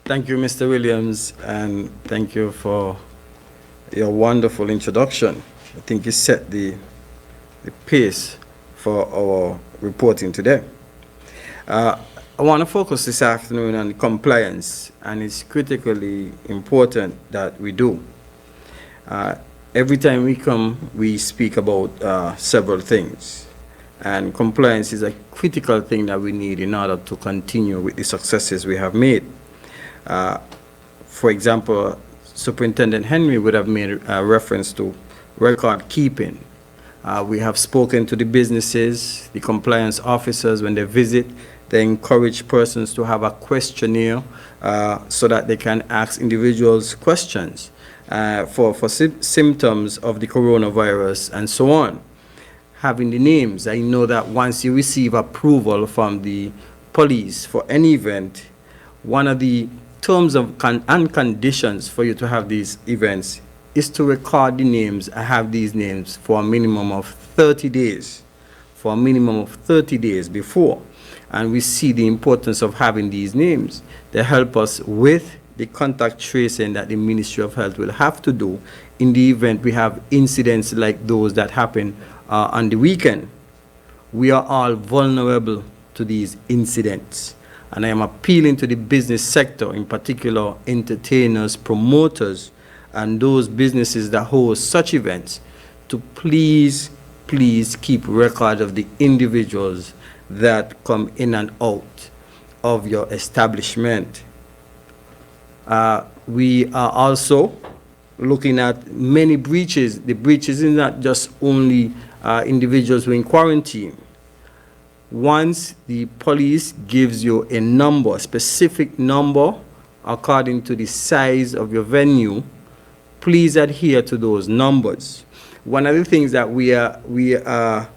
Thank you, Mr. Williams, and thank you for your wonderful introduction. I think you set the pace for our reporting today. I want to focus this afternoon on compliance, and it's critically important that we do. Every time we come, we speak about several things, and compliance is a critical thing that we need in order to continue with the successes we have made. For example, Superintendent Henry would have made a reference to record keeping. We have spoken to the businesses, the compliance officers, when they visit, they encourage persons to have a questionnaire so that they can ask individuals questions for symptoms of the coronavirus and so on. Having the names, I know that once you receive approval from the police for any event, one of the terms of and conditions for you to have these events is to record the names and have these names for a minimum of 30 days, before. And we see the importance of having these names. They help us with the contact tracing that the Ministry of Health will have to do in the event we have incidents like those that happen on the weekend. We are all vulnerable to these incidents. And I am appealing to the business sector, in particular entertainers, promoters, and those businesses that host such events, to please keep record of the individuals that come in and out of your establishment. We are also looking at many breaches. The breaches is not just only individuals who are in quarantine. Once the police gives you a number, a specific number, according to the size of your venue, please adhere to those numbers. One of the things that we are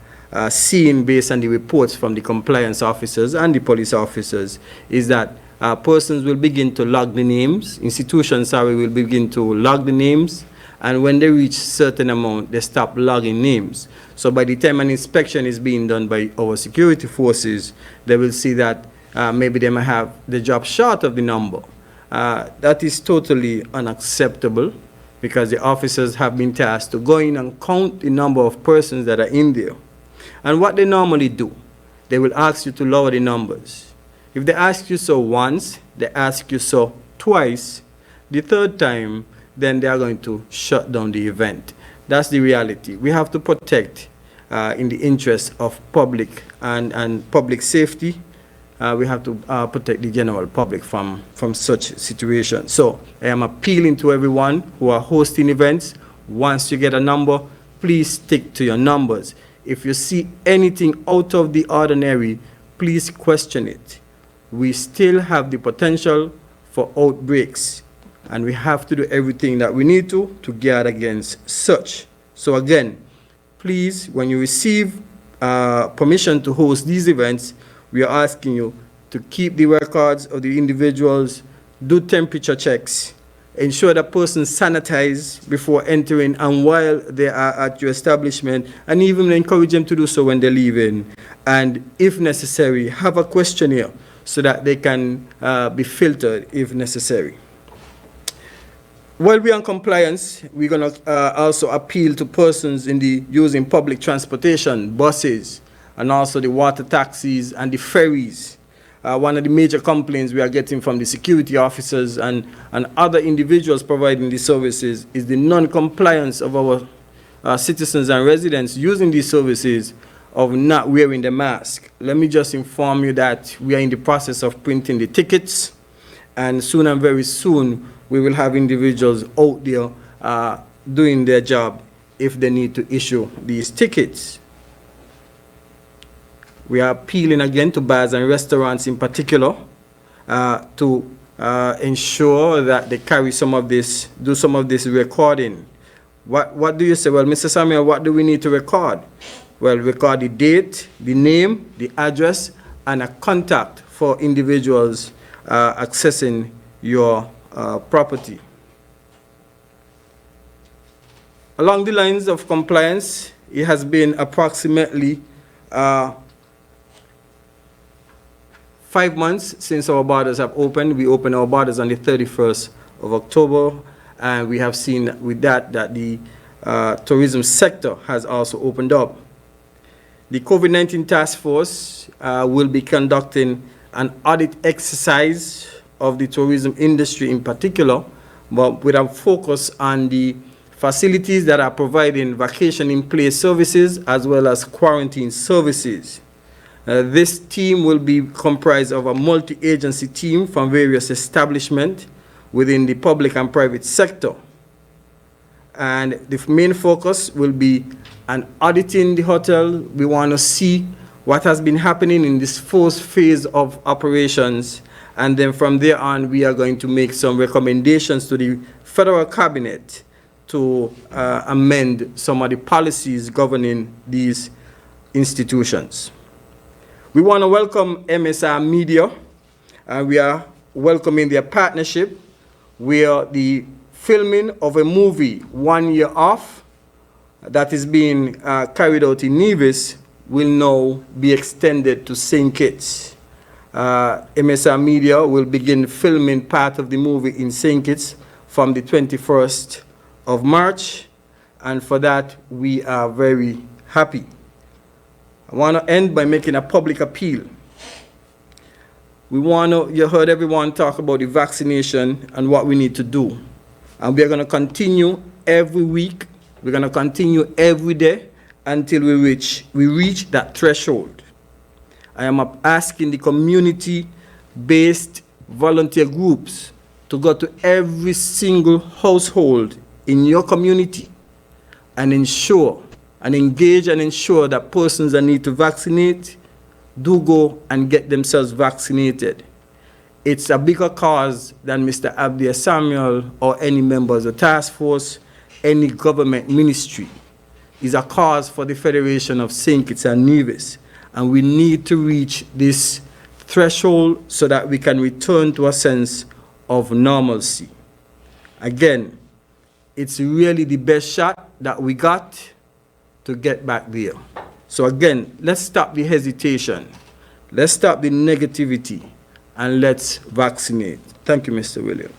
seeing based on the reports from the compliance officers and the police officers is that persons will begin to log the names, institutions, will begin to log the names, and when they reach certain amount, they stop logging names. So by the time an inspection is being done by our security forces, they will see that maybe they might have the job short of the number. That is totally unacceptable, because the officers have been tasked to go in and count the number of persons that are in there. And what they normally do, they will ask you to lower the numbers. If they ask you so once, they ask you so twice, the third time, then they are going to shut down the event. That's the reality. We have to protect, in the interest of public and public safety, we have to protect the general public from such situations. So I am appealing to everyone who are hosting events. Once you get a number, please stick to your numbers. If you see anything out of the ordinary, please question it. We still have the potential for outbreaks, and we have to do everything that we need to guard against such. So again, please, when you receive permission to host these events, we are asking you to keep the records of the individuals, do temperature checks, ensure that persons sanitize before entering and while they are at your establishment, and even encourage them to do so when they leave in. And if necessary, have a questionnaire so that they can be filtered if necessary. While we're on compliance, we're going to also appeal to persons in the using public transportation, buses, and also the water taxis and the ferries. One of the major complaints we are getting from the security officers and other individuals providing the services is the non-compliance of our citizens and residents using these services of not wearing the mask. Let me just inform you that we are in the process of printing the tickets, and soon and very soon we will have individuals out there doing their job if they need to issue these tickets. We are appealing again to bars and restaurants in particular to ensure that they carry some of this, do some of this recording. What do you say? Well, Mr. Samuel, what do we need to record? Well, record the date, the name, the address, and a contact for individuals accessing your property. Along the lines of compliance, it has been approximately 5 months since our borders have opened. We opened our borders on the 31st of October, and we have seen with that the tourism sector has also opened up. The COVID-19 task force will be conducting an audit exercise of the tourism industry in particular, but with a focus on the facilities that are providing vacation-in-place services as well as quarantine services. This team will be comprised of a multi-agency team from various establishments within the public and private sector. And the main focus will be on auditing the hotel. We want to see what has been happening in this first phase of operations, and then from there on, we are going to make some recommendations to the federal cabinet to amend some of the policies governing these institutions. We want to welcome MSR Media, and we are welcoming their partnership where the filming of a movie 1 year off that is being carried out in Nevis will now be extended to St. Kitts. MSR Media will begin filming part of the movie in St. Kitts from the 21st of March, and for that we are very happy. I want to end by making a public appeal. You heard everyone talk about the vaccination and what we need to do. And we are going to continue every week. We're going to continue every day until we reach that threshold. I am asking the community-based volunteer groups to go to every single household in your community and engage and ensure that persons that need to vaccinate do go and get themselves vaccinated. It's a bigger cause than Mr. Abdias Samuel or any members of the task force, any government ministry. It's a cause for the Federation of St. Kitts and Nevis, and we need to reach this threshold so that we can return to a sense of normalcy. Again, it's really the best shot that we got to get back there. So again, let's stop the hesitation. Let's stop the negativity, and let's vaccinate. Thank you, Mr. Williams.